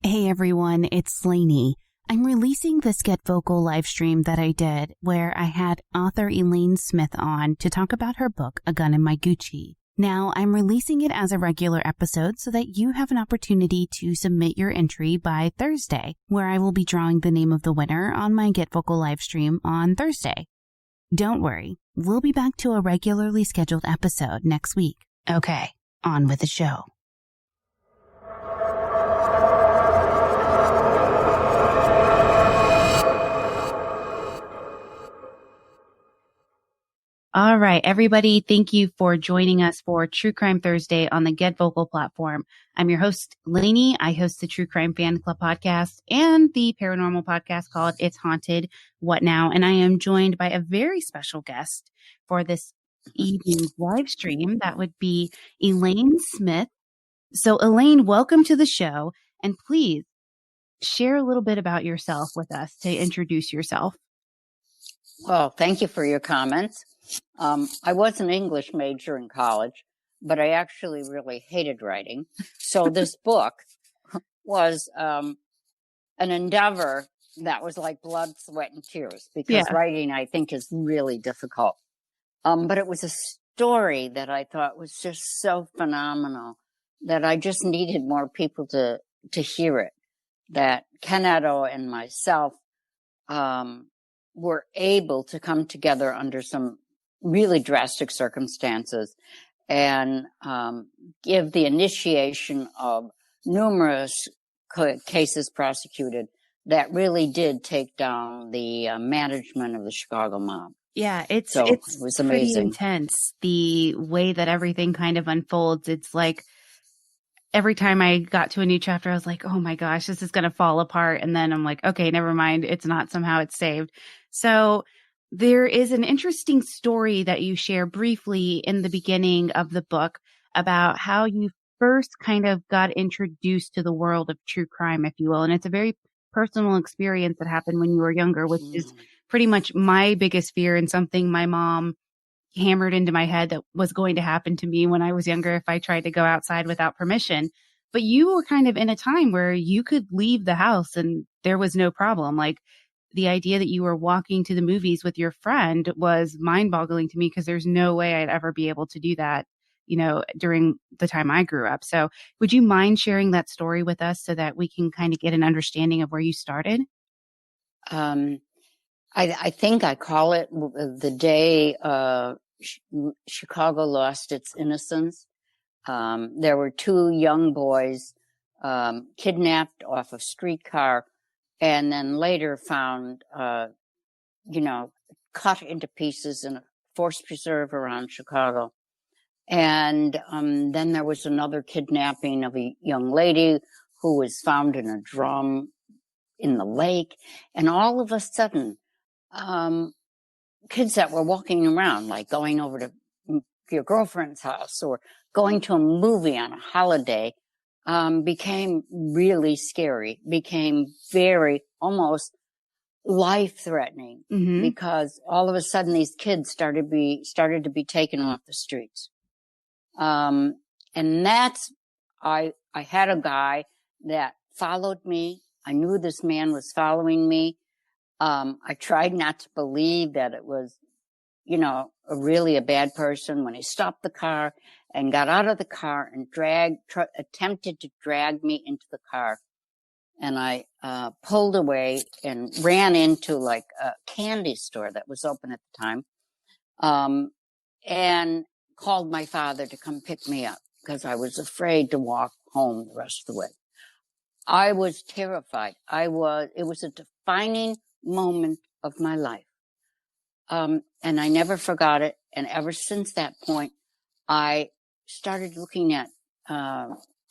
Hey everyone, it's Lainey. I'm releasing this Get Vocal live stream that I did where I had author Elaine Smith on to talk about her book, A Gun in My Gucci. Now, I'm releasing it as a regular episode so that you have an opportunity to submit your entry by Thursday, where I will be drawing the name of the winner on my Get Vocal live stream on Thursday. Don't worry, we'll be back to a regularly scheduled episode next week. Okay, on with the show. All right, everybody, thank you for joining us for True Crime Thursday on the Get Vocal platform. I'm your host, Lainey. I host the True Crime Fan Club podcast and the paranormal podcast called It's Haunted, What Now? And I am joined by a very special guest for this evening's live stream. That would be Elaine Smith. So, Elaine, welcome to the show. And please share a little bit about yourself with us to introduce yourself. Well, thank you for your comments. I was an English major in college, but I actually really hated writing. So this book was an endeavor that was like blood, sweat, and tears because writing, I think, is really difficult. But it was a story that I thought was just so phenomenal that I just needed more people to hear it. That Ken Eto and myself were able to come together under some really drastic circumstances and give the initiation of numerous cases prosecuted that really did take down the management of the Chicago mob. Yeah, it was amazing. Pretty intense, the way that everything kind of unfolds. It's like every time I got to a new chapter, I was like, oh my gosh, this is going to fall apart. And then I'm like, okay, never mind. It's not, somehow it's saved. So there is an interesting story that you share briefly in the beginning of the book about how you first kind of got introduced to the world of true crime, if you will. And it's a very personal experience that happened when you were younger, which is pretty much my biggest fear and something my mom hammered into my head that was going to happen to me when I was younger if I tried to go outside without permission. But you were kind of in a time where you could leave the house and there was no problem. Like, the idea that you were walking to the movies with your friend was mind-boggling to me because there's no way I'd ever be able to do that, you know, during the time I grew up. So would you mind sharing that story with us so that we can kind of get an understanding of where you started? I think I call it the day Chicago lost its innocence. There were two young boys kidnapped off a streetcar and then later found, cut into pieces in a forest preserve around Chicago. And then there was another kidnapping of a young lady who was found in a drum in the lake. And all of a sudden, kids that were walking around, like going over to your girlfriend's house or going to a movie on a holiday, became really scary, became very almost life-threatening because all of a sudden these kids started to be taken off the streets. And that's, I had a guy that followed me. I knew this man was following me. I tried not to believe that it was, really a bad person when he stopped the car and got out of the car and attempted to drag me into the car. And I pulled away and ran into like a candy store that was open at the time, and called my father to come pick me up because I was afraid to walk home the rest of the way. I was terrified. It was a defining moment of my life. And I never forgot it. And ever since that point, I started looking at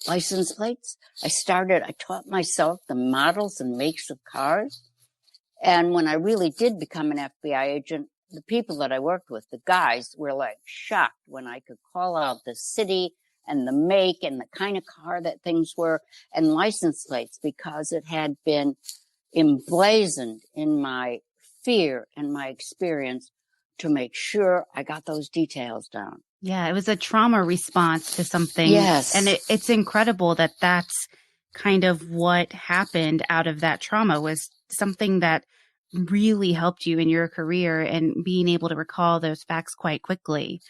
license plates. I taught myself the models and makes of cars. And when I really did become an FBI agent, the people that I worked with, the guys, were like shocked when I could call out the city and the make and the kind of car that things were and license plates because it had been emblazoned in my fear and my experience to make sure I got those details down. Yeah, it was a trauma response to something. Yes. And it's incredible that that's kind of what happened out of that trauma was something that really helped you in your career and being able to recall those facts quite quickly.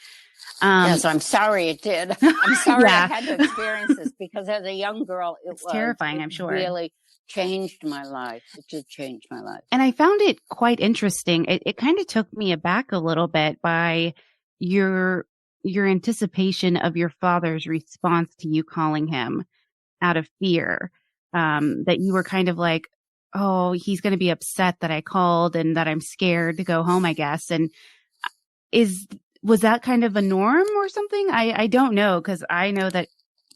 Yes, I'm sorry it did. I'm sorry Yeah. I had to experience this, because as a young girl, It's terrifying, I'm sure. really changed my life. It did change my life. And I found it quite interesting. It kind of took me aback a little bit by your anticipation of your father's response to you calling him out of fear. That you were kind of like, oh, he's going to be upset that I called and that I'm scared to go home, I guess. And was that kind of a norm or something? I don't know, because I know that,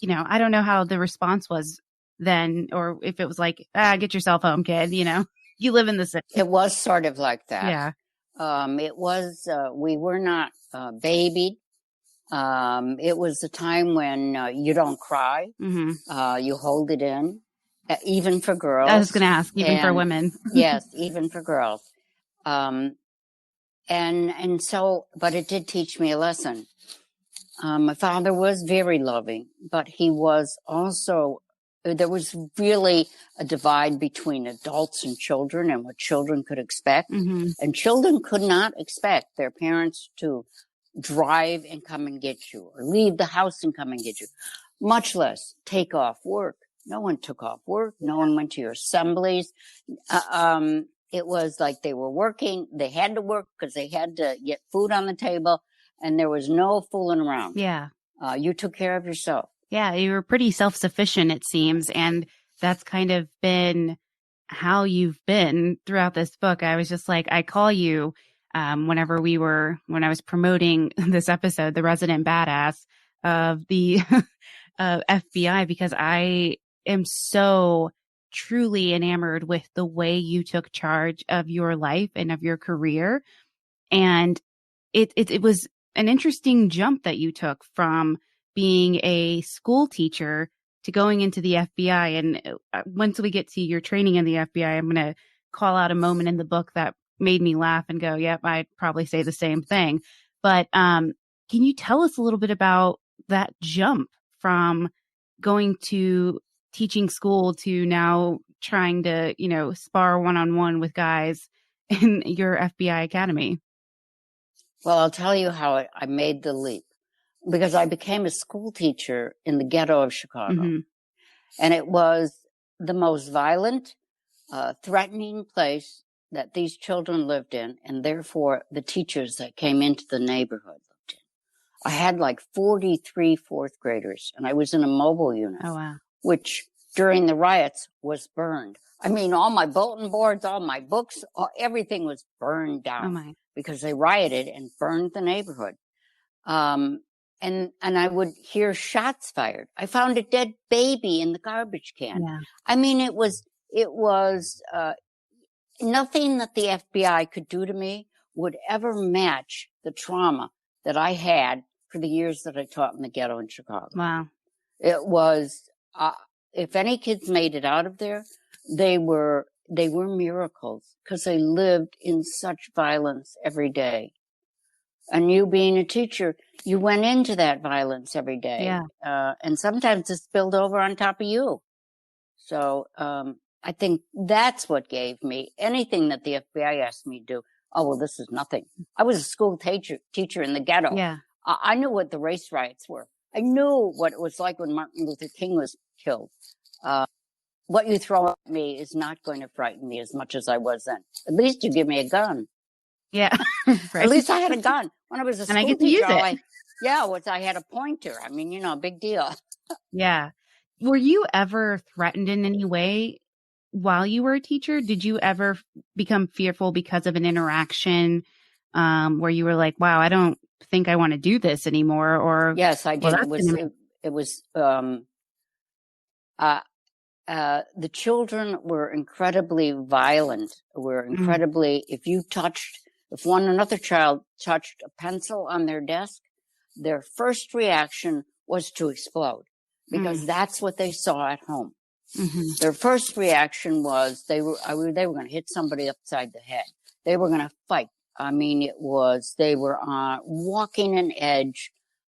I don't know how the response was then, or if it was like, get yourself home, kid, you live in the city. It was sort of like that. Yeah. It was, we were not babied. It was a time when you don't cry. Mm-hmm. You hold it in, even for girls. I was going to ask, even for women. Yes, even for girls. And so, but it did teach me a lesson. My father was very loving, but he was also, there was really a divide between adults and children and what children could expect. Mm-hmm. And children could not expect their parents to drive and come and get you, or leave the house and come and get you, much less take off work. No one took off work. No one went to your assemblies. It was like they were working. They had to work because they had to get food on the table, and there was no fooling around. Yeah. You took care of yourself. Yeah, you were pretty self-sufficient, it seems, and that's kind of been how you've been throughout this book. I was just like, I call you when I was promoting this episode, the resident badass of the FBI, because I am so truly enamored with the way you took charge of your life and of your career. And it was an interesting jump that you took from being a school teacher to going into the FBI. And once we get to your training in the FBI, I'm going to call out a moment in the book that made me laugh and go, yep, I'd probably say the same thing. But can you tell us a little bit about that jump from going to teaching school to now trying to, spar one-on-one with guys in your FBI academy? Well, I'll tell you how I made the leap, because I became a school teacher in the ghetto of Chicago. Mm-hmm. And it was the most violent, threatening place that these children lived in, and therefore the teachers that came into the neighborhood lived in. I had like 43 fourth graders, and I was in a mobile unit, Oh, wow. which during the riots was burned. I mean, all my bulletin boards, all my books, everything was burned down. Oh, my. Because they rioted and burned the neighborhood. And I would hear shots fired. I found a dead baby in the garbage can. Yeah. I mean, it was nothing that the FBI could do to me would ever match the trauma that I had for the years that I taught in the ghetto in Chicago. Wow. It was, if any kids made it out of there, they were miracles, because they lived in such violence every day. And you being a teacher, you went into that violence every day. Yeah. And sometimes it spilled over on top of you. So I think that's what gave me anything that the FBI asked me to do. Oh, well, this is nothing. I was a school teacher in the ghetto. Yeah. I knew what the race riots were. I knew what it was like when Martin Luther King was killed. What you throw at me is not going to frighten me as much as I was then. At least you give me a gun. Yeah. Right. At least I had a gun. When I was a school and I get to teacher, use it. I had a pointer. I mean, big deal. Yeah. Were you ever threatened in any way while you were a teacher? Did you ever become fearful because of an interaction where you were like, wow, I don't think I want to do this anymore? Or yes, I did. Well, it was the children were incredibly violent, if another child touched a pencil on their desk, their first reaction was to explode, because that's what they saw at home. Mm-hmm. Their first reaction was they were going to hit somebody upside the head. They were going to fight. I mean, they were walking an edge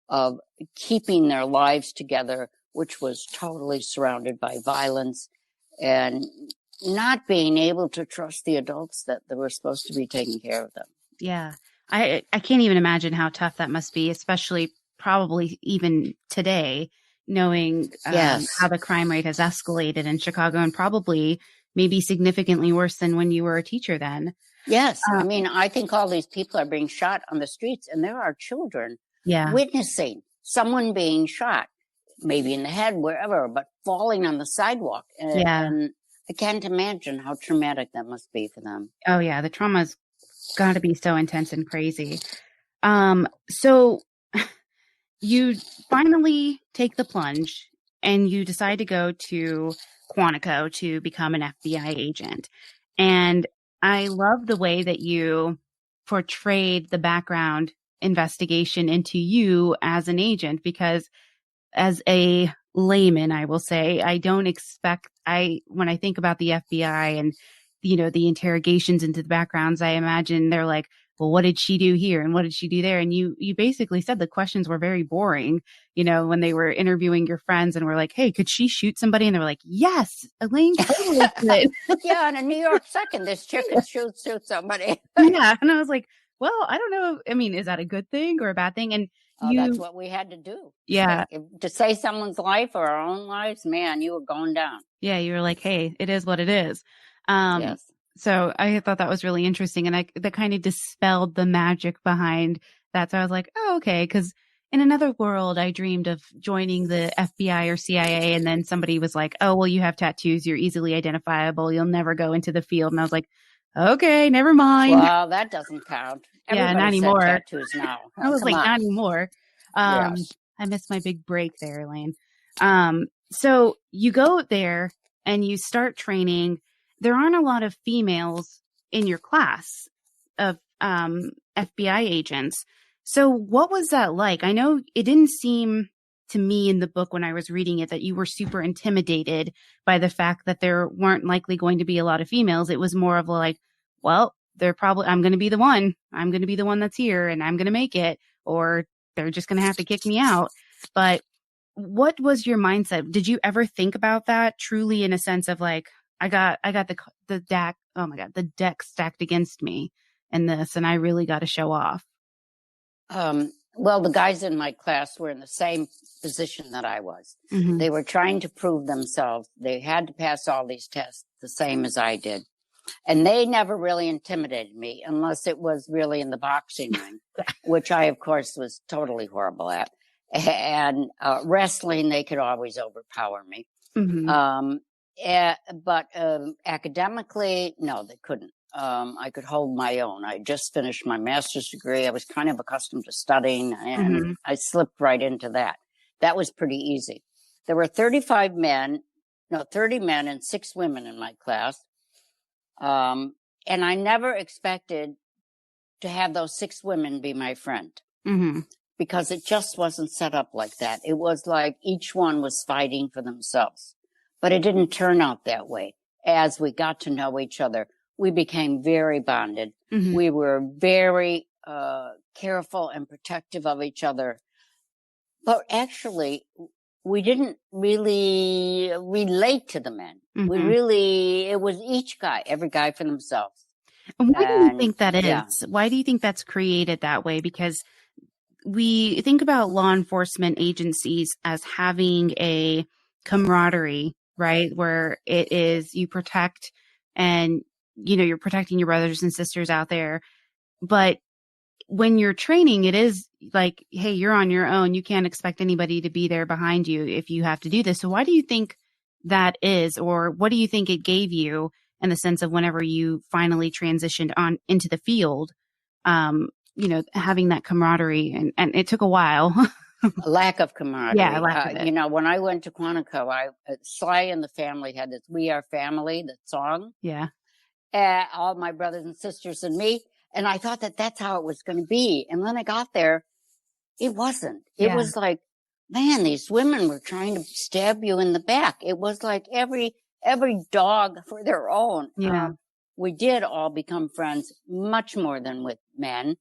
of keeping their lives together which was totally surrounded by violence and not being able to trust the adults that they were supposed to be taking care of them. Yeah. I can't even imagine how tough that must be, especially probably even today, knowing Yes. how the crime rate has escalated in Chicago and probably maybe significantly worse than when you were a teacher then. Yes. I mean, I think all these people are being shot on the streets, and there are children witnessing someone being shot, maybe in the head, wherever, but falling on the sidewalk. And I can't imagine how traumatic that must be for them. Oh, yeah. The trauma's got to be so intense and crazy. So you finally take the plunge and you decide to go to Quantico to become an FBI agent. And I love the way that you portrayed the background investigation into you as an agent, because as a layman, I will say, I don't expect, when I think about the FBI and, the interrogations into the backgrounds, I imagine they're like, well, what did she do here? And what did she do there? And you basically said the questions were very boring, when they were interviewing your friends and were like, hey, could she shoot somebody? And they were like, yes, Elaine totally could. Yeah. On a New York second, this chick could shoot somebody. Yeah. And I was like, well, I don't know. I mean, is that a good thing or a bad thing? And that's what we had to do. Yeah. To save someone's life or our own lives, man, you were going down. Yeah. You were like, hey, it is what it is. Yes. So I thought that was really interesting. And that kind of dispelled the magic behind that. So I was like, oh, okay. Cause in another world, I dreamed of joining the FBI or CIA. And then somebody was like, oh, well, you have tattoos. You're easily identifiable. You'll never go into the field. And I was like, okay, never mind. Well, that doesn't count. Yeah, not anymore. Tattoos now. I was like, not anymore. Yes. I missed my big break there, Elaine. So you go there and you start training. There aren't a lot of females in your class of FBI agents. So what was that like? I know it didn't seem to me in the book when I was reading it that you were super intimidated by the fact that there weren't likely going to be a lot of females. It was more of like, well, I'm going to be the one. I'm going to be the one that's here and I'm going to make it, or they're just going to have to kick me out. But what was your mindset? Did you ever think about that truly in a sense of like, I got the deck. Oh my God, the deck stacked against me in this, and I really got to show off. Well, the guys in my class were in the same position that I was. Mm-hmm. They were trying to prove themselves. They had to pass all these tests the same as I did. And they never really intimidated me unless it was really in the boxing ring, which I, of course, was totally horrible at. And wrestling, they could always overpower me. Mm-hmm. But academically, no, they couldn't. I could hold my own. I just finished my master's degree. I was kind of accustomed to studying, and mm-hmm. I slipped right into that. That was pretty easy. There were 30 men and 6 women in my class. And I never expected to have those 6 women be my friend, mm-hmm. because it just wasn't set up like that. It was like each one was fighting for themselves, but it didn't turn out that way. As we got to know each other, we became very bonded. Mm-hmm. We were very careful and protective of each other. But actually, we didn't really relate to the men. Mm-hmm. It was every guy for themselves. And why do you think that is? Yeah. Why do you think that's created that way? Because we think about law enforcement agencies as having a camaraderie, right? Where it is you protect and, you're protecting your brothers and sisters out there. But when you're training, it is like, hey, you're on your own. You can't expect anybody to be there behind you if you have to do this. So why do you think that is? Or what do you think it gave you in the sense of whenever you finally transitioned on into the field, having that camaraderie and it took a while. A lack of camaraderie. Yeah, lack of it. When I went to Quantico, Sly and the Family had this "We Are Family," that song. Yeah. All my brothers and sisters and me. And I thought that that's how it was going to be. And when I got there, it wasn't. It was like, man, these women were trying to stab you in the back. It was like every dog for their own. Yeah. We did all become friends much more than with men.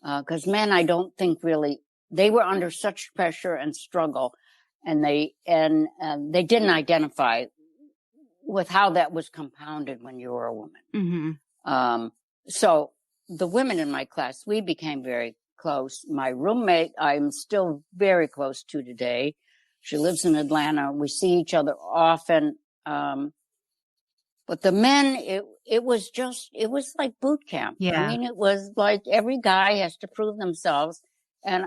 'Cause men, I don't think really, they were under such pressure and struggle. and they didn't identify with how that was compounded when you were a woman. Mm-hmm. So the women in my class, we became very close. My roommate, I'm still very close to today. She lives in Atlanta. We see each other often. But the men, it was like boot camp. Yeah. I mean, it was like every guy has to prove themselves. And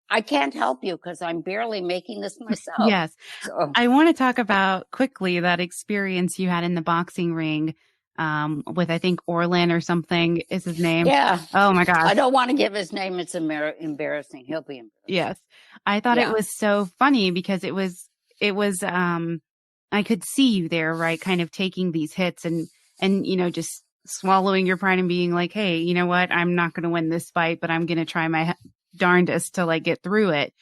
I can't help you because I'm barely making this myself. Yes. So I want to talk about quickly that experience you had in the boxing ring with, I think, Orlan or something is his name. yeah. Oh my gosh. I don't want to give his name. It's embarrassing. He'll be embarrassed. Yes. I thought it was so funny because it was, I could see you there, right? Kind of taking these hits and, you know, just swallowing your pride and being like, hey, you know what? I'm not going to win this fight, but I'm going to try my darndest to like get through it.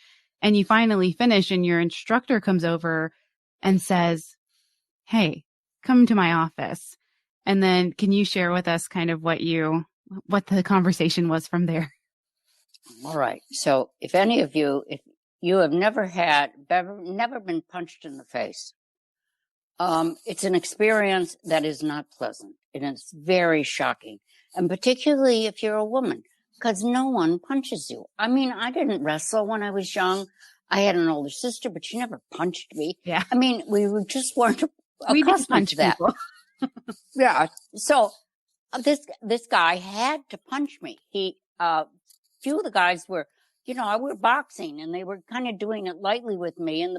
And you finally finish and your instructor comes over and says, hey, come to my office. And then can you share with us kind of what the conversation was from there? All right. So if any of you, if you have never been punched in the face, it's an experience that is not pleasant and it's very shocking. And particularly if you're a woman, because no one punches you. I mean, I didn't wrestle when I was young. I had an older sister, but she never punched me. Yeah. I mean, just weren't We did accustomed punch to that. people. Yeah. So this guy had to punch me. Few of the guys were, you know, we're boxing and they were kind of doing it lightly with me. And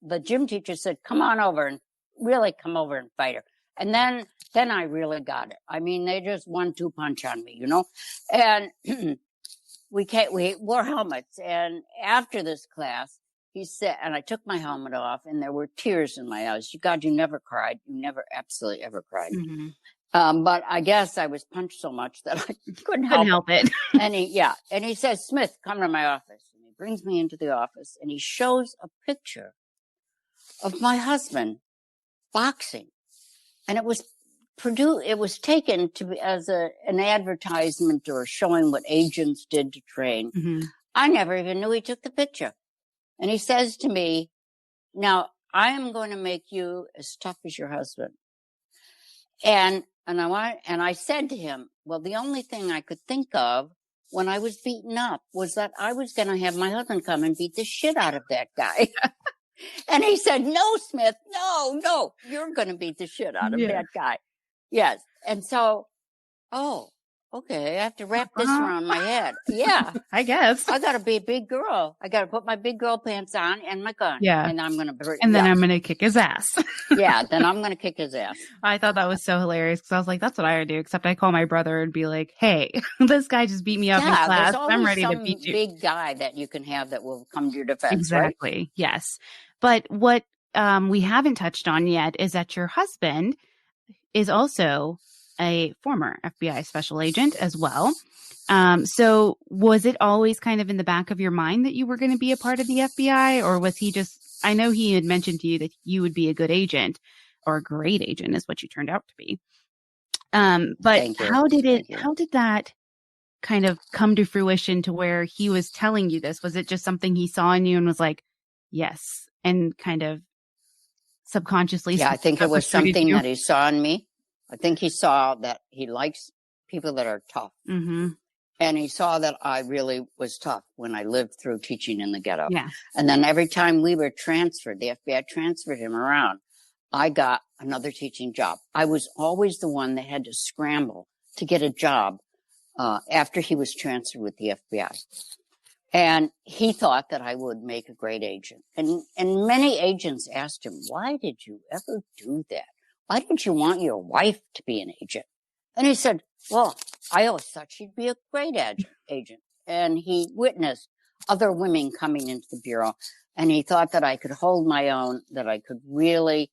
the gym teacher said, come on over and really come over and fight her. And then I really got it. I mean, they just 1-2 punch on me, you know, and we wore helmets. And after this class, he said, and I took my helmet off and there were tears in my eyes. God, you never cried. You never absolutely ever cried. Mm-hmm. But I guess I was punched so much that I couldn't help it. And he says, Smith, come to my office. And he brings me into the office and he shows a picture of my husband boxing. And it was taken to be as an advertisement or showing what agents did to train. Mm-hmm. I never even knew he took the picture. And he says to me, now I am going to make you as tough as your husband. And I said to him, well, the only thing I could think of when I was beaten up was that I was going to have my husband come and beat the shit out of that guy. And he said, no, Smith, no, you're going to beat the shit out of that guy. Yes. And so, okay, I have to wrap this around my head. Yeah. I guess. I got to be a big girl. I got to put my big girl pants on and my gun. Yeah. And I'm going to... And then I'm going to kick his ass. Yeah, then I'm going to kick his ass. I thought that was so hilarious because I was like, that's what I would do, except I call my brother and be like, hey, this guy just beat me up in class. I'm ready to beat you. Big guy that you can have that will come to your defense. Exactly. Right? Yes. But what we haven't touched on yet is that your husband is also a former FBI special agent as well. So was it always kind of in the back of your mind that you were going to be a part of the FBI, or was he just, I know he had mentioned to you that you would be a good agent or a great agent is what you turned out to be. But how did that kind of come to fruition to where he was telling you this? Was it just something he saw in you and was like, yes, and kind of subconsciously? Yeah, I think it was something that he saw in me. I think he saw that he likes people that are tough. Mm-hmm. And he saw that I really was tough when I lived through teaching in the ghetto. Yeah. And then every time we were transferred, the FBI transferred him around, I got another teaching job. I was always the one that had to scramble to get a job after he was transferred with the FBI. And he thought that I would make a great agent. And many agents asked him, why did you ever do that? Why didn't you want your wife to be an agent? And he said, well, I always thought she'd be a great agent. And he witnessed other women coming into the Bureau. And he thought that I could hold my own, that I could really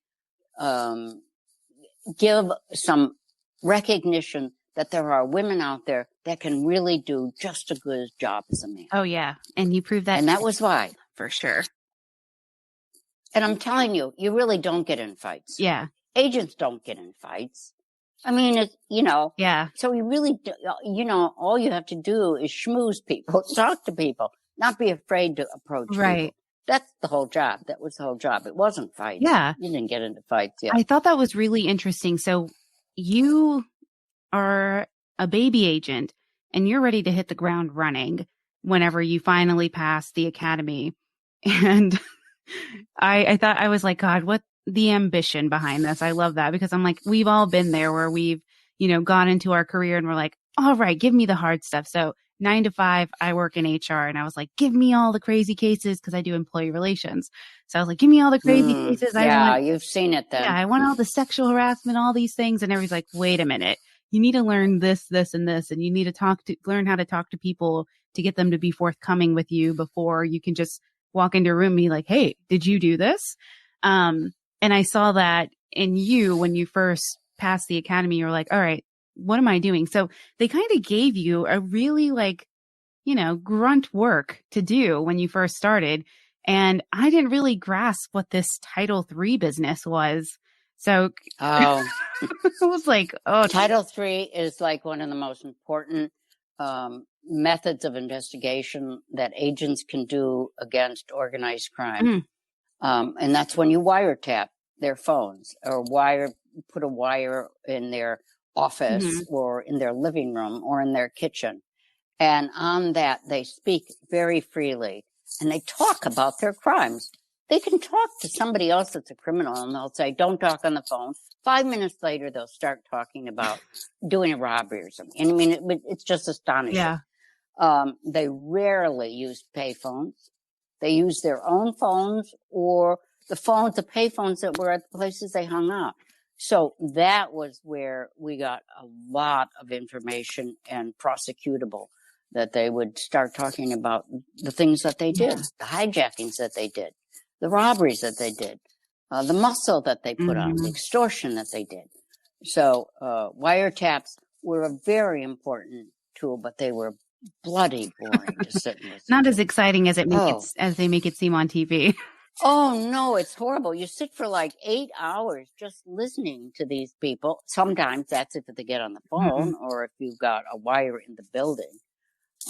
give some recognition that there are women out there that can really do just as good a job as a man. Oh, yeah. And you proved that. And that was why. For sure. And I'm telling you, you really don't get in fights. Yeah. Agents don't get in fights. I mean, it's, Yeah. So you really, all you have to do is schmooze people, talk to people, not be afraid to approach right. people. That's the whole job. That was the whole job. It wasn't fights. Yeah. You didn't get into fights. Yeah. I thought that was really interesting. So you are a baby agent and you're ready to hit the ground running whenever you finally pass the academy. And I thought, I was like, God, what the ambition behind this? I love that, because I'm like, we've all been there where we've, gone into our career and we're like, all right, give me the hard stuff. So 9 to 5, I work in HR, and I was like, give me all the crazy cases, because I do employee relations. So I was like, give me all the crazy cases. Yeah, you've seen it then. Yeah, I want all the sexual harassment, all these things. And everybody's like, wait a minute, you need to learn this, this, and this. And you need to learn how to talk to people to get them to be forthcoming with you before you can just walk into a room and be like, hey, did you do this? And I saw that in you when you first passed the academy. You were like, all right, what am I doing? So they kind of gave you a really grunt work to do when you first started. And I didn't really grasp what this Title III business was. So I was like, oh, Title III is like one of the most important methods of investigation that agents can do against organized crime. And that's when you wiretap their phones, or put a wire in their office or in their living room or in their kitchen. And on that, they speak very freely and they talk about their crimes. They can talk to somebody else that's a criminal and they'll say, don't talk on the phone. 5 minutes later, they'll start talking about doing a robbery or something. And I mean, it's just astonishing. Yeah. They rarely use payphones. They use their own phones or the pay phones that were at the places they hung out. So that was where we got a lot of information and prosecutable, that they would start talking about the things that they did, the hijackings that they did, the robberies that they did, the muscle that they put on, the extortion that they did. So wiretaps were a very important tool, but they were bloody boring to sit and listen Not to. as exciting as as they make it seem on TV. Oh, no, it's horrible. You sit for like 8 hours just listening to these people. Sometimes that's if they get on the phone or if you've got a wire in the building.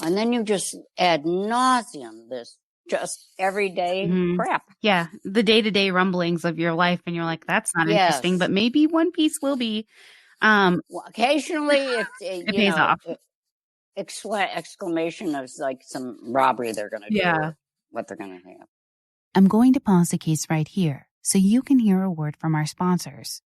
And then you just ad nauseum this just everyday crap. Yeah, the day-to-day rumblings of your life, and you're like, that's not interesting, but maybe one piece will be. Well, occasionally it pays off. Exclamation of like some robbery they're going to do, or what they're going to have. I'm going to pause the case right here so you can hear a word from our sponsors.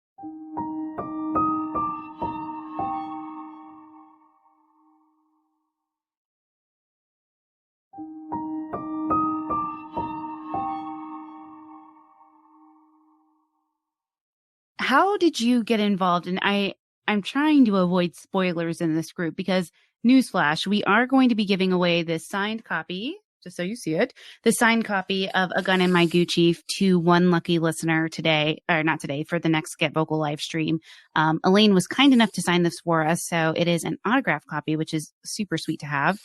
How did you get involved? And I'm trying to avoid spoilers in this group, because newsflash, we are going to be giving away this signed copy, just so you see it, the signed copy of A Gun in My Gucci to one lucky listener today, or not today, for the next Get Vocal live stream. Elaine was kind enough to sign this for us, so it is an autographed copy, which is super sweet to have.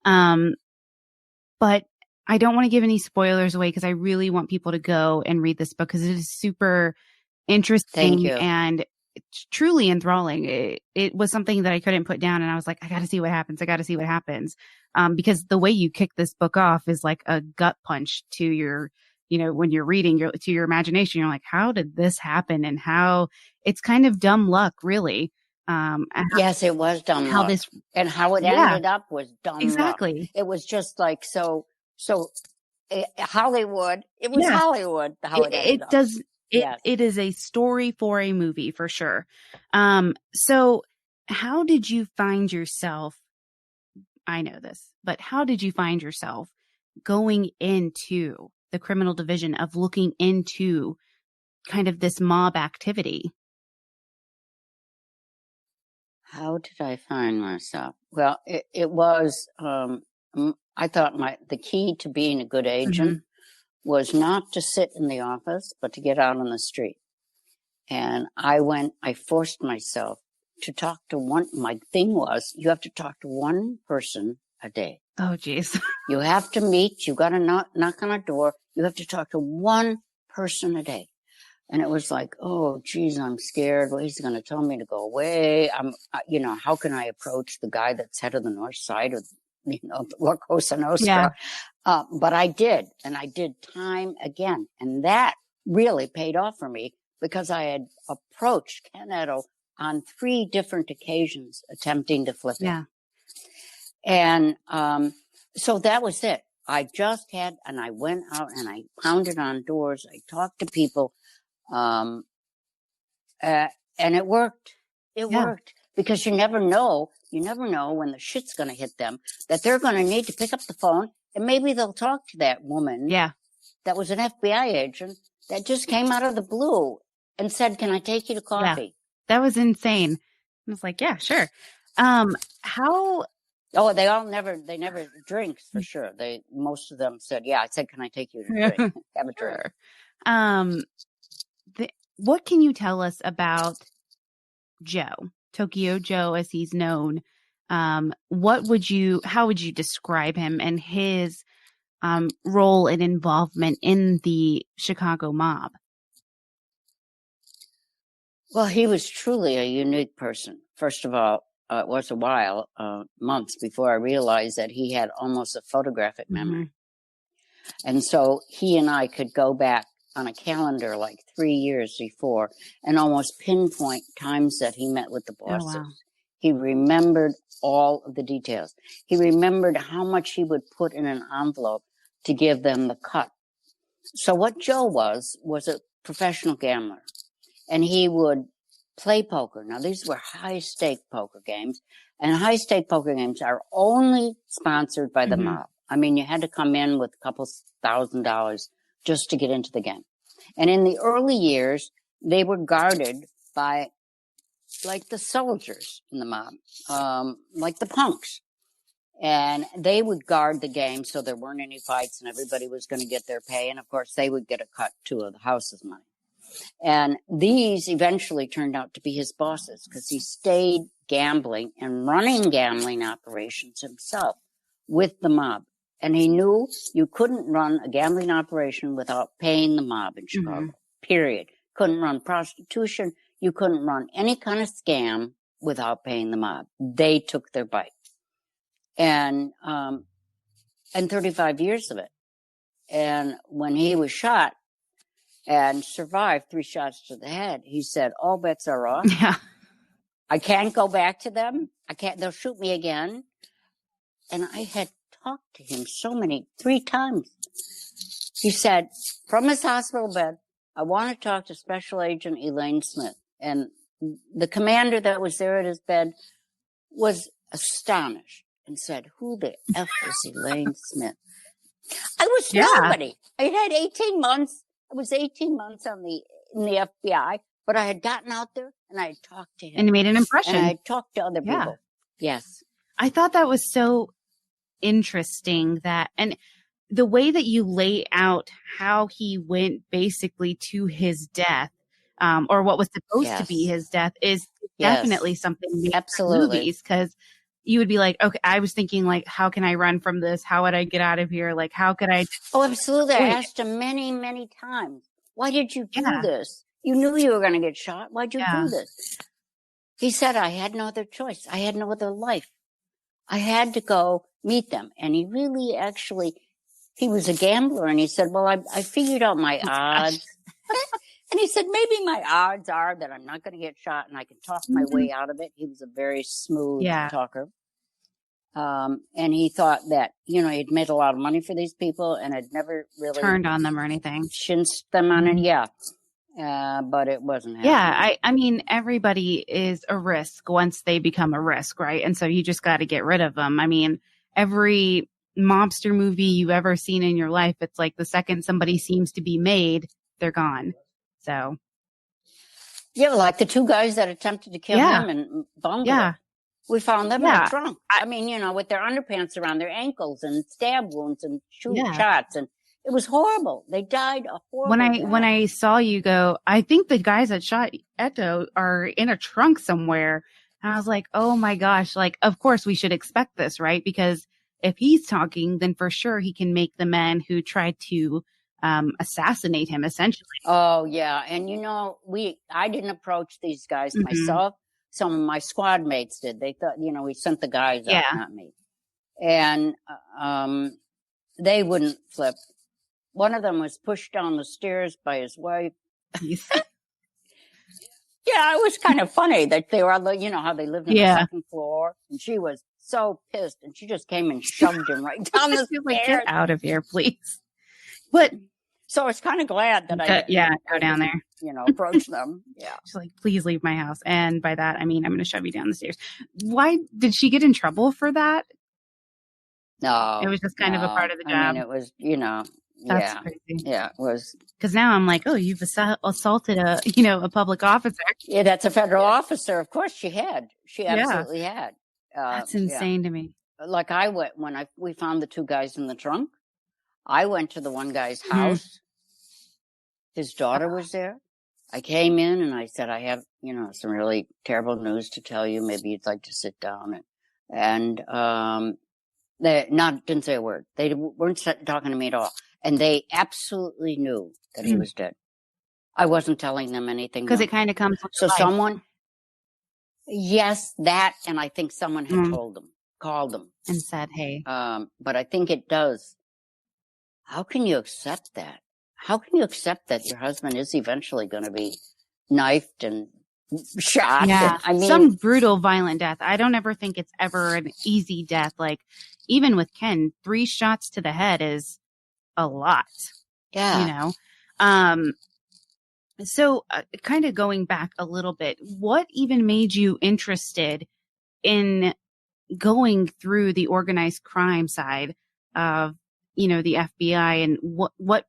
But I don't want to give any spoilers away, because I really want people to go and read this book, because it is super interesting and it's truly enthralling. It was something that I couldn't put down, and I was like, I got to see what happens. I got to see what happens. Because the way you kick this book off is like a gut punch to your, when you're reading to your imagination. You're like, how did this happen? And how it's kind of dumb luck, really. Yes, it was dumb luck. And how it ended up was dumb luck. Exactly. It was just like, Hollywood. It was Hollywood, how it ended up. It is a story for a movie, for sure. So how did you find yourself? I know this, but how did you find yourself going into the criminal division, of looking into kind of this mob activity? How did I find myself? Well, it was, I thought the key to being a good agent was not to sit in the office, but to get out on the street. And I forced myself to talk to my thing was, you have to talk to one person a day. Oh, geez. You have to meet, you got to knock on a door. You have to talk to one person a day. And it was like, oh, geez, I'm scared. Well, he's going to tell me to go away. How can I approach the guy that's head of the North Side of La Cosa Nostra. But I did, and I did time again. And that really paid off for me because I had approached Ken Eto on 3 different occasions attempting to flip him. And so that was it. I went out and I pounded on doors. I talked to people. And it worked. It worked because you never know when the shit's going to hit them that they're going to need to pick up the phone and maybe they'll talk to that woman. That was an FBI agent that just came out of the blue and said, "Can I take you to coffee?" That was insane. I was like, yeah, sure. How? Oh, they never drinks for sure. Most of them said, yeah, I said, "Can I take you to drink? Have a drink?" What can you tell us about Joe, Tokyo Joe, as he's known? How would you describe him and his role and involvement in the Chicago mob? Well, he was truly a unique person. First of all, it was a while, months before I realized that he had almost a photographic memory. And so he and I could go back on a calendar like 3 years before and almost pinpoint times that he met with the bosses. Oh, wow. He remembered all of the details. He remembered how much he would put in an envelope to give them the cut. So what Joe was a professional gambler, and he would play poker. Now, these were high-stake poker games, and high-stake poker games are only sponsored by the mob. I mean, you had to come in with a couple $1,000s just to get into the game. And in the early years, they were guarded by, like, the soldiers in the mob, like the punks. And they would guard the game so there weren't any fights and everybody was going to get their pay. And, of course, they would get a cut, too, of the house's money. And these eventually turned out to be his bosses because he stayed gambling and running gambling operations himself with the mob. And he knew you couldn't run a gambling operation without paying the mob in Chicago, period. Couldn't run prostitution. You couldn't run any kind of scam without paying the mob. They took their bite. And 35 years of it. And when he was shot and survived 3 shots to the head, he said, all bets are off. Yeah. I can't go back to them. They'll shoot me again. And I had talked to him 3 times. He said, from his hospital bed, I want to talk to Special Agent Elaine Smith. And the commander that was there at his bed was astonished and said, who the F is Elaine Smith? I was nobody. I had 18 months. I was 18 months in the FBI, but I had gotten out there and I had talked to him. And he made an impression. And I had talked to other people. Yes. I thought that was so interesting and the way that you lay out how he went basically to his death, or what was supposed to be his death, is definitely something made for movies, because you would be like, okay, I was thinking, like, how can I run from this? How would I get out of here? Like, how could I? Oh, absolutely. I asked him many, many times, why did you do this? You knew you were going to get shot. Why'd you do this? He said, I had no other choice. I had no other life. I had to go meet them. And he really he was a gambler. And he said, well, I figured out my odds. And he said, maybe my odds are that I'm not going to get shot and I can talk my way out of it. He was a very smooth talker. And he thought that, he'd made a lot of money for these people and had never really turned on them or anything. Shinsed them on it. Yeah. But it wasn't happening. Yeah. I mean, everybody is a risk once they become a risk, right? And so you just got to get rid of them. I mean, every mobster movie you've ever seen in your life, it's like the second somebody seems to be made, they're gone. So. Yeah, like the 2 guys that attempted to kill him and bungled it. We found them in the trunk. I mean, with their underpants around their ankles and stab wounds and shots. And it was horrible. They died a horrible death. When I saw you go, I think the guys that shot Eto are in a trunk somewhere. And I was like, oh my gosh, like, of course we should expect this, right? Because if he's talking, then for sure he can make the men who tried to assassinate him, essentially. Oh, yeah. And, I didn't approach these guys myself. Some of my squad mates did. They thought, we sent the guys out, not me. and they wouldn't flip. One of them was pushed down the stairs by his wife. Yeah, it was kind of funny that they were, you know, how they lived on the second floor, and she was so pissed, and she just came and shoved him right down the stairs. Like, get out of here, please. But so I was kind of glad that go down there, you know, approach them. Yeah, she's like, please leave my house, and by that I mean I'm going to shove you down the stairs. Why did she get in trouble for that? No, it was just kind of a part of the job. I mean, it was, you know. That's crazy. Yeah, it was. Because now I'm like, oh, you've assaulted a public officer. Yeah, that's a federal officer. Of course she had. She absolutely had. That's insane to me. Like I went, when we found the two guys in the trunk, I went to the one guy's house. His daughter was there. I came in and I said, I have, you know, some really terrible news to tell you. Maybe you'd like to sit down. And they didn't say a word. They weren't talking to me at all. And they absolutely knew that he was dead. I wasn't telling them anything. Because it kind of comes with so life. Someone, yes, that, and I think someone had told them, called them. And said, hey. But I think it does. How can you accept that? How can you accept that your husband is eventually going to be knifed and shot? Yeah, I mean, some brutal, violent death. I don't ever think it's ever an easy death. Like, even with Ken, 3 shots to the head is a lot. Yeah. You know? So kind of going back a little bit, what even made you interested in going through the organized crime side of, you know, the FBI, and what,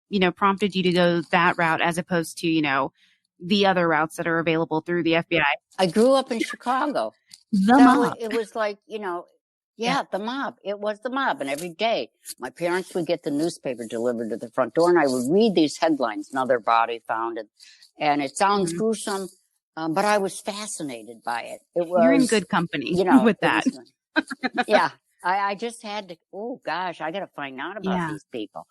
you know, prompted you to go that route as opposed to, you know, the other routes that are available through the FBI? I grew up in Chicago. The mob. It was like, you know, the mob. It was the mob. And every day my parents would get the newspaper delivered to the front door and I would read these headlines, another body found. And it sounds gruesome, but I was fascinated by it. It was, you're in good company, you know, with that. Yeah. I just had to, oh gosh, I got to find out about these people.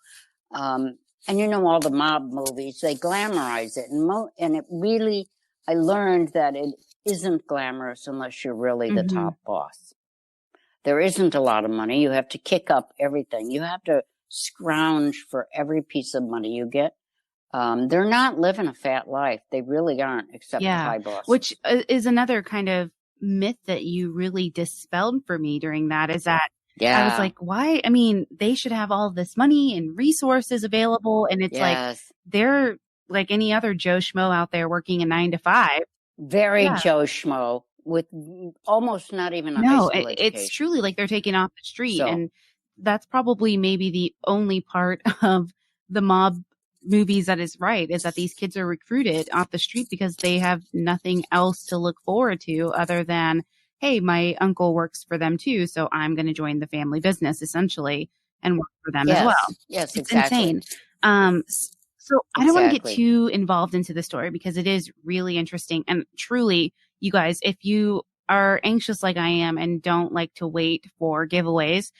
And you know, all the mob movies, they glamorize it. And it really, I learned that it isn't glamorous unless you're really the top boss. There isn't a lot of money. You have to kick up everything. You have to scrounge for every piece of money you get. They're not living a fat life. They really aren't, except the high boss. Which is another kind of myth that you really dispelled for me during that, is that I was like, why? I mean, they should have all this money and resources available. And it's like, they're like any other Joe Schmo out there working a 9 to 5. Very Joe Schmo with almost not even a high school education. It's truly like they're taken off the street. And that's probably maybe the only part of the mob movies that is right, is that these kids are recruited off the street because they have nothing else to look forward to other than, hey, my uncle works for them too, so I'm going to join the family business essentially and work for them as well. Yes, it's exactly. Insane. So I don't want to get too involved into the story because it is really interesting. And truly, you guys, if you are anxious like I am and don't like to wait for giveaways,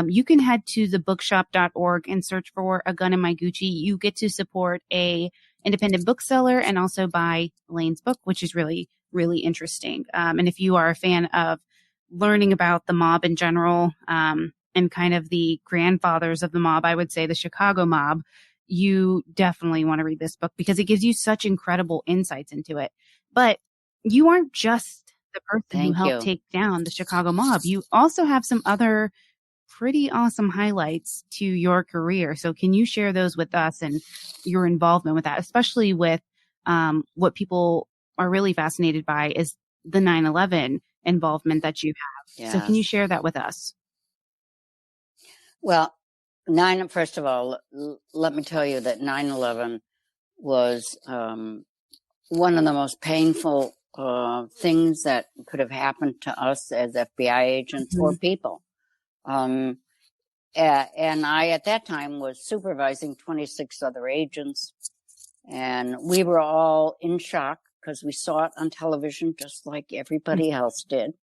you can head to thebookshop.org and search for A Gun in My Gucci. You get to support a independent bookseller and also buy Elaine's book, which is really, really interesting. And if you are a fan of learning about the mob in general, and kind of the grandfathers of the mob, I would say the Chicago mob, you definitely want to read this book because it gives you such incredible insights into it. But you aren't just the person who helped take down the Chicago mob. You also have some other pretty awesome highlights to your career. So can you share those with us and your involvement with that, especially with what people are really fascinated by is the 9/11 involvement that you have. So can you share that with us? Well, first of all, let me tell you that 9/11 was one of the most painful things that could have happened to us as FBI agents or people. And I, at that time, was supervising 26 other agents, and we were all in shock because we saw it on television just like everybody else did.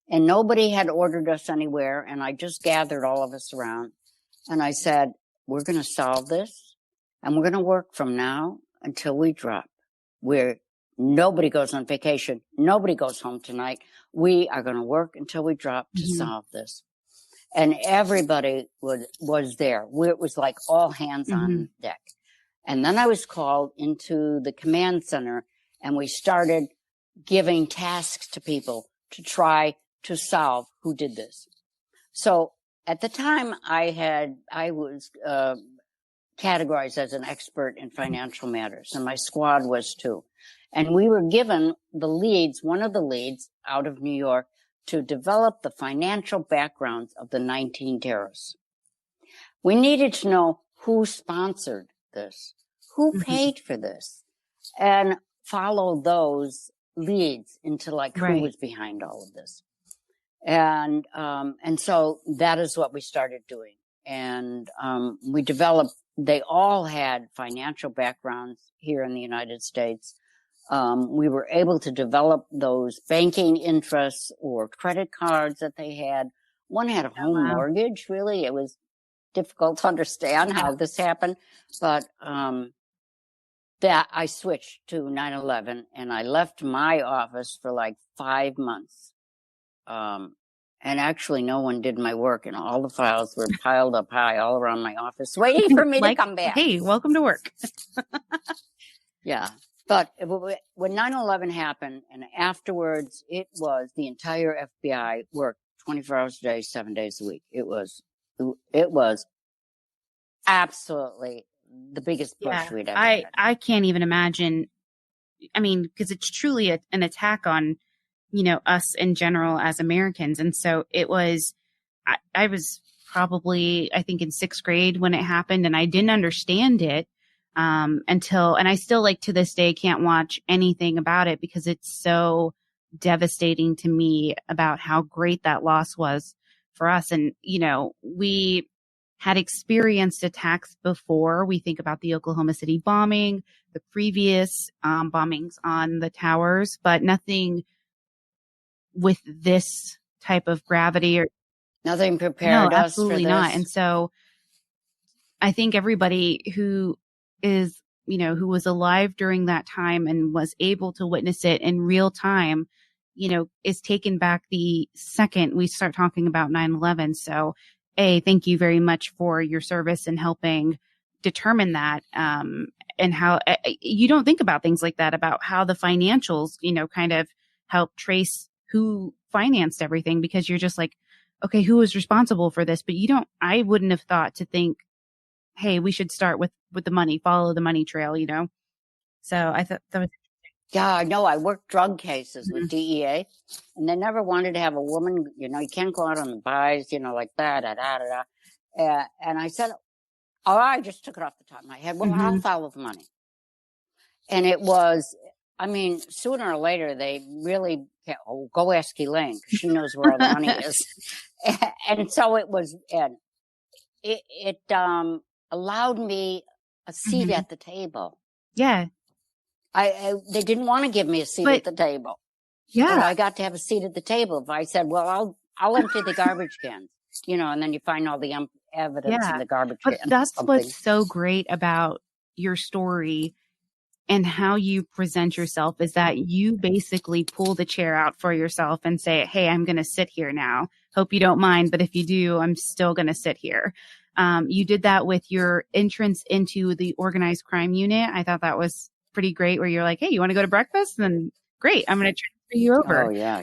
And nobody had ordered us anywhere, and I just gathered all of us around, and I said, we're going to solve this, and we're going to work from now until we drop. Nobody goes on vacation. Nobody goes home tonight. We are going to work until we drop to solve this. and everybody was there. It was like all hands on deck. And then I was called into the command center, and we started giving tasks to people to try to solve who did this. So at the time, I was categorized as an expert in financial matters, and my squad was too. And we were given one of the leads out of New York, to develop the financial backgrounds of the 19 terrorists. We needed to know who sponsored this, who paid for this, and follow those leads into who was behind all of this. And so that is what we started doing. And we developed, they all had financial backgrounds here in the United States. We were able to develop those banking interests or credit cards that they had. One had a home mortgage, really. It was difficult to understand how this happened. But that I switched to 9/11, and I left my office for 5 months. And actually, no one did my work, and all the files were piled up high all around my office, waiting for me to come back. Hey, welcome to work. Yeah. But when 9/11 happened, and afterwards, it was the entire FBI worked 24 hours a day, 7 days a week. It was absolutely the biggest push we'd ever had. I can't even imagine. I mean, because it's truly an attack on, us in general as Americans. And so it was, I was probably, I think in 6th grade when it happened, and I didn't understand it. And I still to this day can't watch anything about it because it's so devastating to me about how great that loss was for us. And, we had experienced attacks before. We think about the Oklahoma City bombing, the previous bombings on the towers, but nothing with this type of gravity or nothing prepared us for this. Absolutely not. And so I think everybody who is, who was alive during that time and was able to witness it in real time, is taken back the second we start talking about 9/11. So thank you very much for your service in helping determine that. And how you don't think about things like that, about how the financials, kind of help trace who financed everything, because you're just okay, who was responsible for this? But I wouldn't have thought to think, hey, we should start with the money, follow the money trail, So I thought that was. Yeah, no, I worked drug cases with DEA, and they never wanted to have a woman, you can't go out on the buys, like that, and I said, I just took it off the top of my head. Well, I'll follow the money. And it was, sooner or later, they really, go ask Elaine, because she knows where all the money is. And so it was, and it allowed me a seat at the table. Yeah. They didn't want to give me a seat at the table. Yeah. But I got to have a seat at the table. If I said, well, I'll empty the garbage cans, and then you find all the evidence in the garbage can. But that's what's so great about your story and how you present yourself, is that you basically pull the chair out for yourself and say, hey, I'm going to sit here now. Hope you don't mind, but if you do, I'm still going to sit here. You did that with your entrance into the organized crime unit. I thought that was pretty great, where you're like, hey, you want to go to breakfast? Then great, I'm going to transfer you over. Oh, yeah.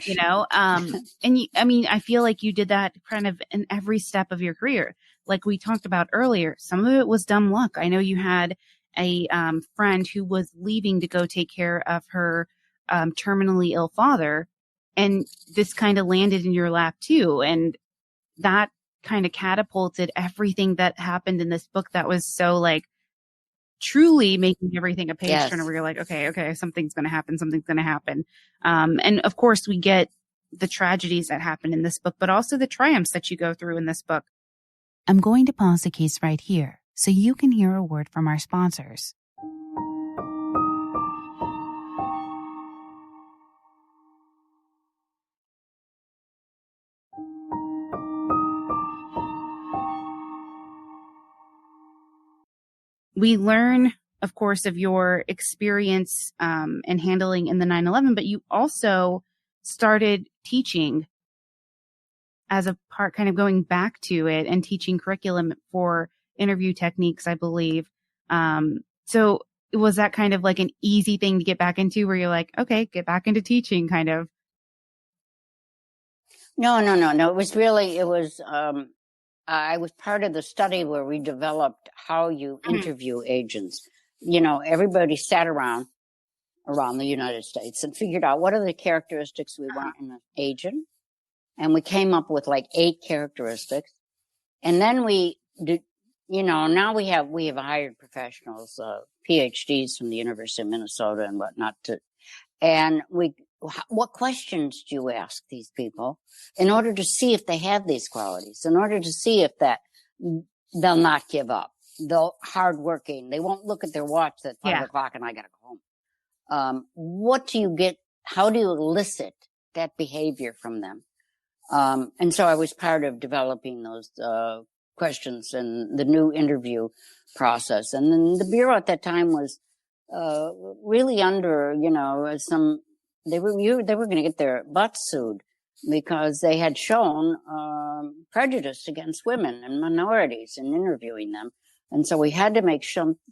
And I feel like you did that kind of in every step of your career. Like we talked about earlier, some of it was dumb luck. I know you had a friend who was leaving to go take care of her terminally ill father, and this kind of landed in your lap too. And that kind of catapulted everything that happened in this book that was so truly making everything a page turner, where you're like, okay, something's going to happen. And of course we get the tragedies that happen in this book, but also the triumphs that you go through in this book. I'm going to pause the case right here so you can hear a word from our sponsors. We learn, of course, of your experience and handling in the 9/11, but you also started teaching as a part, kind of going back to it and teaching curriculum for interview techniques, I believe. So was that kind of like an easy thing to get back into, where you're like, okay, get back into teaching kind of? No. I was part of the study where we developed how you interview agents. Everybody sat around the United States and figured out what are the characteristics we want in an agent. And we came up with like 8 characteristics. And then we did, now we have hired professionals, PhDs from the University of Minnesota and whatnot what questions do you ask these people in order to see if they have these qualities, in order to see if that they'll not give up, they'll hardworking, they won't look at their watch at 5:00 and I got to go home. What do you get? How do you elicit that behavior from them? And so I was part of developing those, questions and the new interview process. And then the Bureau at that time was, really under, they were going to get their butts sued because they had shown, prejudice against women and minorities in interviewing them. And so we had to make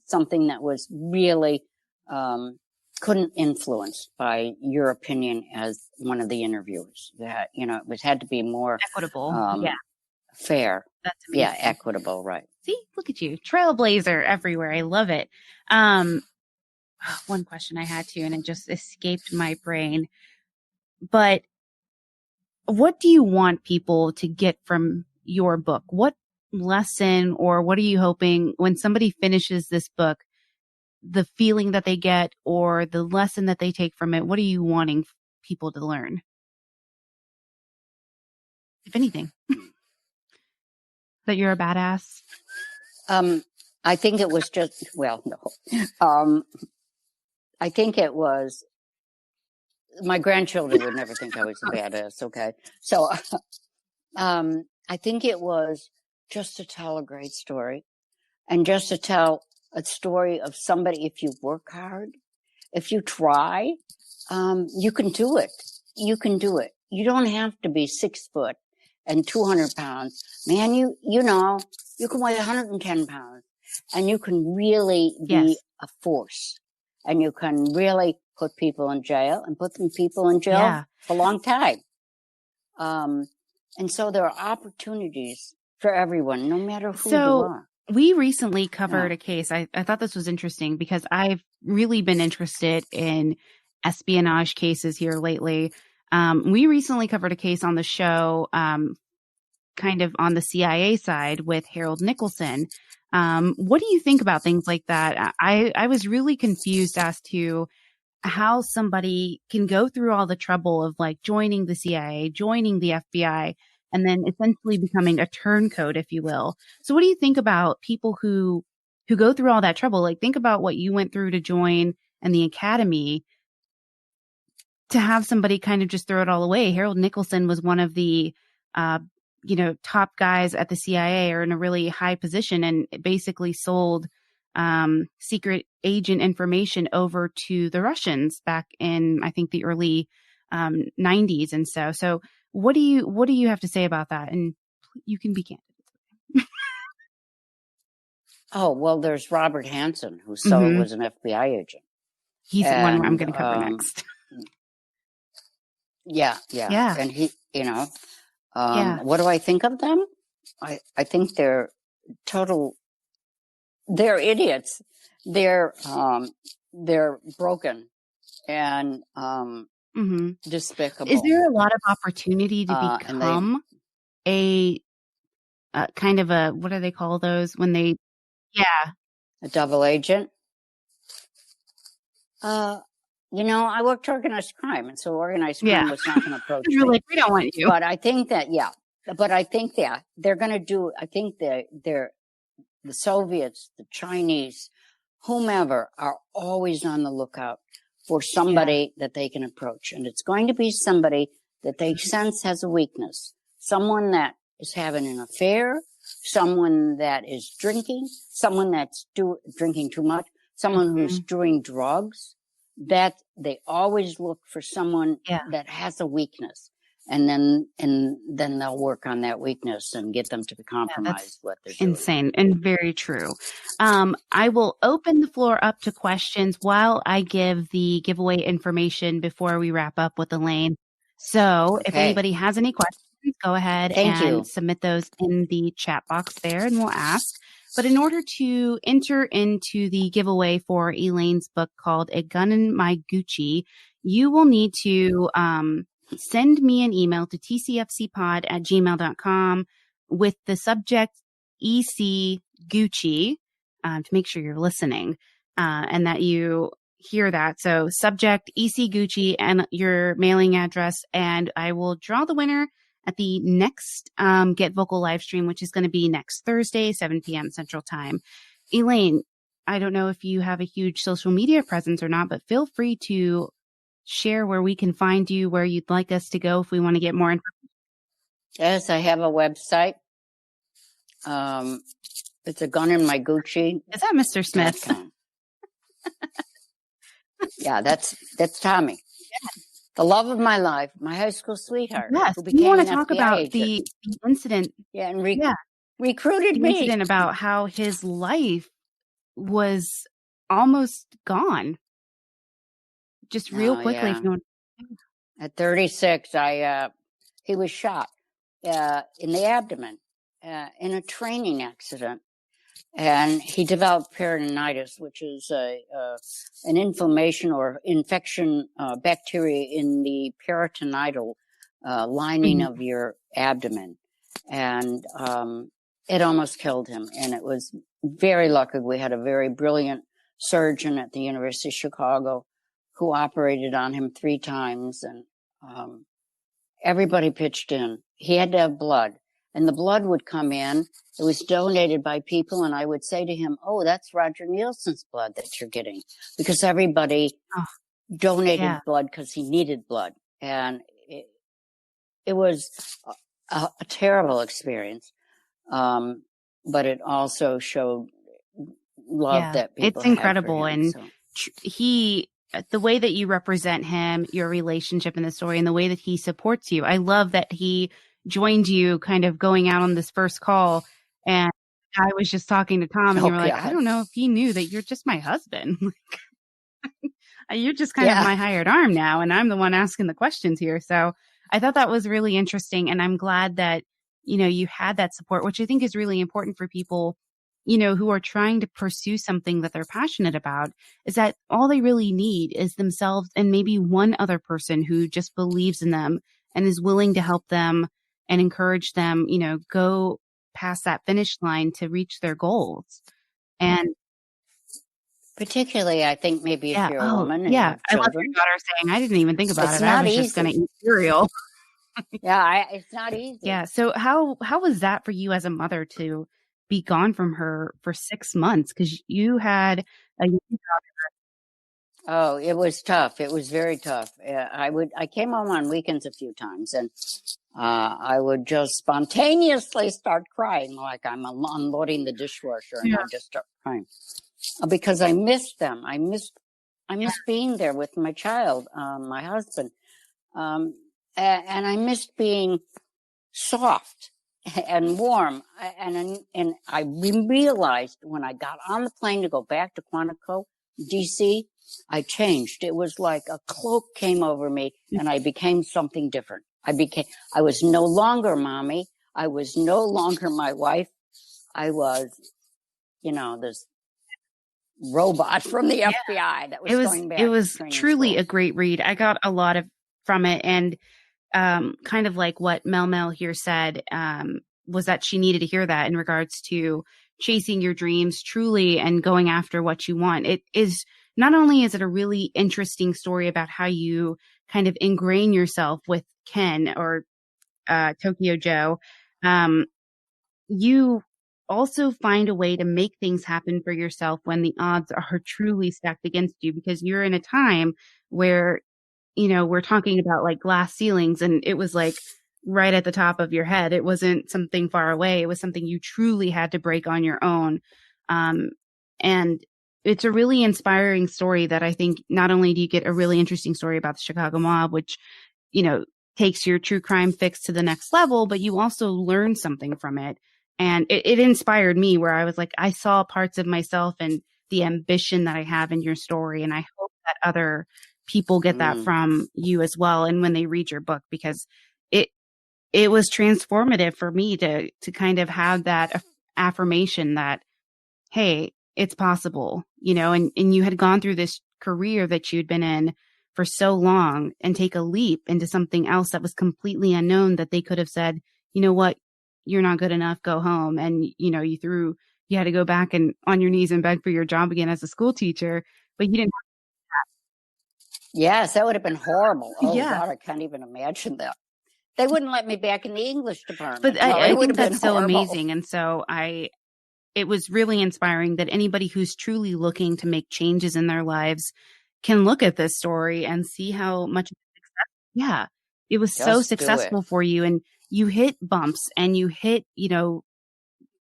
something that was really, couldn't influence by your opinion as one of the interviewers. That, it had to be more equitable. fair. That's amazing. Yeah, equitable, right. See, look at you. Trailblazer everywhere. I love it. One question I had to, and it just escaped my brain. But what do you want people to get from your book? What lesson, or what are you hoping when somebody finishes this book, the feeling that they get or the lesson that they take from it? What are you wanting people to learn? If anything. That you're a badass? I think it was just, no. I think it was, my grandchildren would never think I was a badass, okay? So, I think it was just to tell a great story, and just to tell a story of somebody, if you work hard, if you try, you can do it. You can do it. You don't have to be 6 foot and 200 pounds. Man, you can weigh 110 pounds and you can really be a force, and you can really put people in jail and put some people in jail for a long time. And so there are opportunities for everyone, no matter who you are. We recently covered a case. I thought this was interesting because I've really been interested in espionage cases here lately. We recently covered a case on the show, kind of on the CIA side with Harold Nicholson. What do you think about things like that? I was really confused as to how somebody can go through all the trouble of like joining the CIA, joining the FBI, and then essentially becoming a turncoat, if you will. So what do you think about people who go through all that trouble? Like, think about what you went through to join and the academy, to have somebody kind of just throw it all away. Harold Nicholson was one of the, top guys at the CIA, or in a really high position, and basically sold secret agent information over to the Russians back in, I think, the early 90s. And so what do you have to say about that? And you can be candid. Oh, well, there's Robert Hansen, who was an FBI agent. He's the one I'm going to cover next. Yeah. And he, what do I think of them? I think they're they're idiots. They're broken and, despicable. Is there a lot of opportunity to become a kind of a, what do they call those when they, a double agent? I worked organized crime, and so organized crime was not going to approach me. You're like, we don't want you. But I think that, they're going to do, I think they're the Soviets, the Chinese, whomever, are always on the lookout for somebody that they can approach. And it's going to be somebody that they sense has a weakness, someone that is having an affair, someone that is drinking, someone that's drinking too much, someone who's doing drugs. That they always look for someone that has a weakness. and then they'll work on that weakness and get them to compromise what they're doing. Insane and very true. I will open the floor up to questions while I give the giveaway information before we wrap up with Elaine. So if anybody has any questions, go ahead and submit those in the chat box there and we'll ask. But in order to enter into the giveaway for Elaine's book called A Gun in My Gucci, you will need to send me an email to tcfcpod@gmail.com with the subject EC Gucci to make sure you're listening and that you hear that. So subject EC Gucci and your mailing address, and I will draw the winner at the next Get Vocal live stream, which is going to be next Thursday, 7 p.m. Central Time. Elaine, I don't know if you have a huge social media presence or not, but feel free to share where we can find you, where you'd like us to go if we want to get more information. Yes, I have a website. It's A Gun in My Gucci. Is that Mr. Smith? Yeah, that's Tommy. Yeah. The love of my life, my high school sweetheart. Yes, you want to talk about the incident. Yeah, and recruited the me. Incident about how his life was almost gone. Just real quickly. Yeah. If you want. At 36, he was shot in the abdomen in a training accident. And he developed peritonitis, which is an inflammation or infection bacteria in the peritoneal lining of your abdomen. And it almost killed him. And it was very lucky. We had a very brilliant surgeon at the University of Chicago who operated on him 3 times. And everybody pitched in. He had to have blood. And the blood would come in. It was donated by people. And I would say to him, oh, that's Roger Nielsen's blood that you're getting. Because everybody donated blood because he needed blood. And it was a terrible experience. But it also showed love that people It's incredible. Had for him, and the way that you represent him, your relationship in the story, and the way that he supports you. I love that he joined you kind of going out on this first call. And I was just talking to Tom and you were like, I don't know if he knew that you're just my husband. You're just kind of my hired arm now. And I'm the one asking the questions here. So I thought that was really interesting. And I'm glad that, you had that support, which I think is really important for people, who are trying to pursue something that they're passionate about, is that all they really need is themselves and maybe one other person who just believes in them and is willing to help them and encourage them, go past that finish line to reach their goals. And particularly, I think maybe if you're a woman and you have I love children. your daughter saying, I didn't even think about it. I was just going to eat cereal. It's not easy. Yeah. So how was that for you as a mother to be gone from her for 6 months? Because you had a young daughter. Oh, it was tough. It was very tough. I came home on weekends a few times and I would just spontaneously start crying like I'm unloading the dishwasher and I just start crying because I missed them. I missed being there with my child, my husband. And I missed being soft and warm. And I realized when I got on the plane to go back to Quantico, DC, I changed. It was like a cloak came over me and I became something different. I was no longer mommy. I was no longer my wife. I was, this robot from the FBI that was going back. It was truly a great read. I got a lot from it. And kind of like what Mel here said, was that she needed to hear that in regards to chasing your dreams truly and going after what you want. It is not only is it a really interesting story about how you kind of ingrain yourself with Ken or Tokyo Joe, you also find a way to make things happen for yourself when the odds are truly stacked against you, because you're in a time where, we're talking about like glass ceilings and it was like right at the top of your head. It wasn't something far away. It was something you truly had to break on your own. And it's a really inspiring story that I think not only do you get a really interesting story about the Chicago mob, which, takes your true crime fix to the next level, but you also learn something from it. And it inspired me, where I was like, I saw parts of myself and the ambition that I have in your story. And I hope that other people get that from you as well. And when they read your book, because it was transformative for me to kind of have that affirmation that, hey, it's possible, and you had gone through this career that you'd been in for so long, and take a leap into something else that was completely unknown, that they could have said, you know what, you're not good enough, go home. And, you had to go back and on your knees and beg for your job again as a school teacher, but you didn't. Yes, that would have been horrible. Oh Yeah. God, I can't even imagine that. They wouldn't let me back in the English department. But I think that's so amazing. And so it was really inspiring that anybody who's truly looking to make changes in their lives can look at this story and see how much success. It was so successful for you, and you hit bumps and you hit,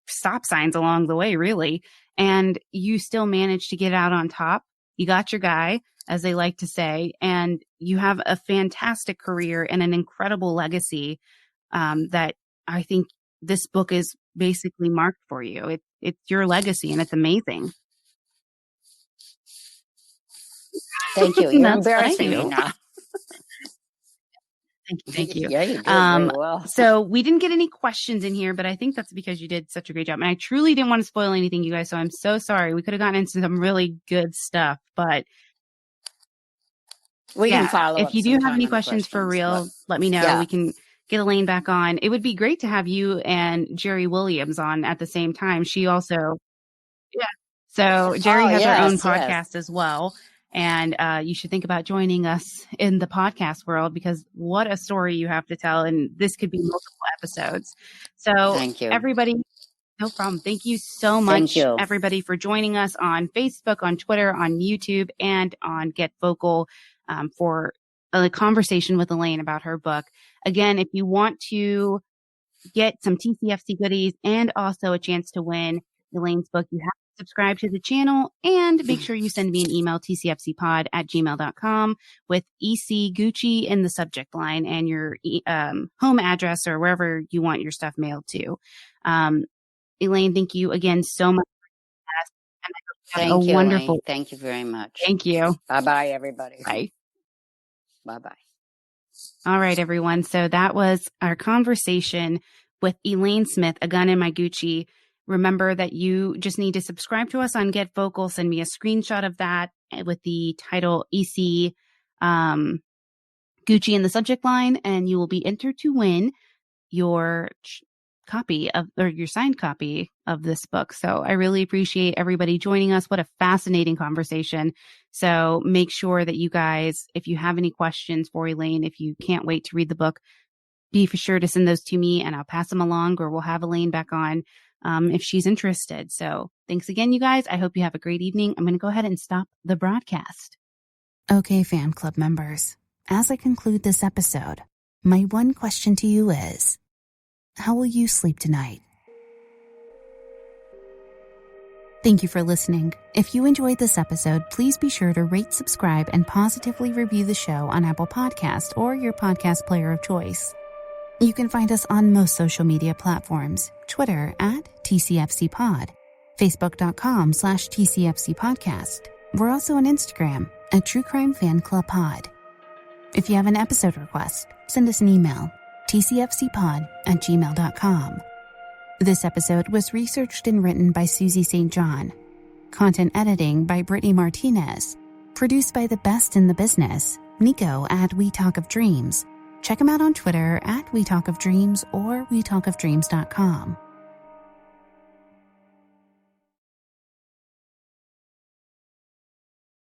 stop signs along the way, really. And you still managed to get out on top. You got your guy, as they like to say, and you have a fantastic career and an incredible legacy that I think this book is basically marked for you. It's your legacy, and it's amazing. Thank you. You're embarrassing me now. Thank you. Yeah, you did very well. So we didn't get any questions in here, but I think that's because you did such a great job. And I truly didn't want to spoil anything, you guys, so I'm so sorry. We could have gotten into some really good stuff, but we can follow up. If you do have any questions for real, let me know. Yeah. We can get Elaine back on. It would be great to have you and Jerry Williams on at the same time. She also, So Jerry has her own podcast as well. And you should think about joining us in the podcast world, because what a story you have to tell. And this could be multiple episodes. So thank you, everybody. No problem. Thank you so much, everybody, for joining us on Facebook, on Twitter, on YouTube, and on Get Vocal for a conversation with Elaine about her book. Again, if you want to get some TCFC goodies and also a chance to win Elaine's book, you have to subscribe to the channel and make sure you send me an email, tcfcpod@gmail.com, with EC Gucci in the subject line and your home address or wherever you want your stuff mailed to. Elaine, thank you again so much. Thank you, wonderful. Elaine. Thank you very much. Thank you. Bye-bye, everybody. Bye. Bye-bye. All right, everyone. So that was our conversation with Elaine Smith, A Gun in My Gucci. Remember that you just need to subscribe to us on Get Vocal. Send me a screenshot of that with the title EC Gucci in the subject line, and you will be entered to win your copy of, or your signed copy of this book. So I really appreciate everybody joining us. What a fascinating conversation. So make sure that you guys, if you have any questions for Elaine, if you can't wait to read the book, be for sure to send those to me and I'll pass them along, or we'll have Elaine back on if she's interested. So thanks again, you guys. I hope you have a great evening. I'm going to go ahead and stop the broadcast. Okay, fan club members, as I conclude this episode, my one question to you is, how will you sleep tonight? Thank you for listening. If you enjoyed this episode, please be sure to rate, subscribe, and positively review the show on Apple Podcasts or your podcast player of choice. You can find us on most social media platforms, Twitter @TCFCPod, Facebook.com/TCFCPodcast. We're also on Instagram @True Crime Fan Club Pod. If you have an episode request, send us an email, tcfcpod@gmail.com. This episode was researched and written by Susie St. John. Content editing by Brittany Martinez. Produced by the best in the business, Nico We Talk of Dreams. Check him out on Twitter @WeTalkOfDreams or WeTalkOfDreams.com.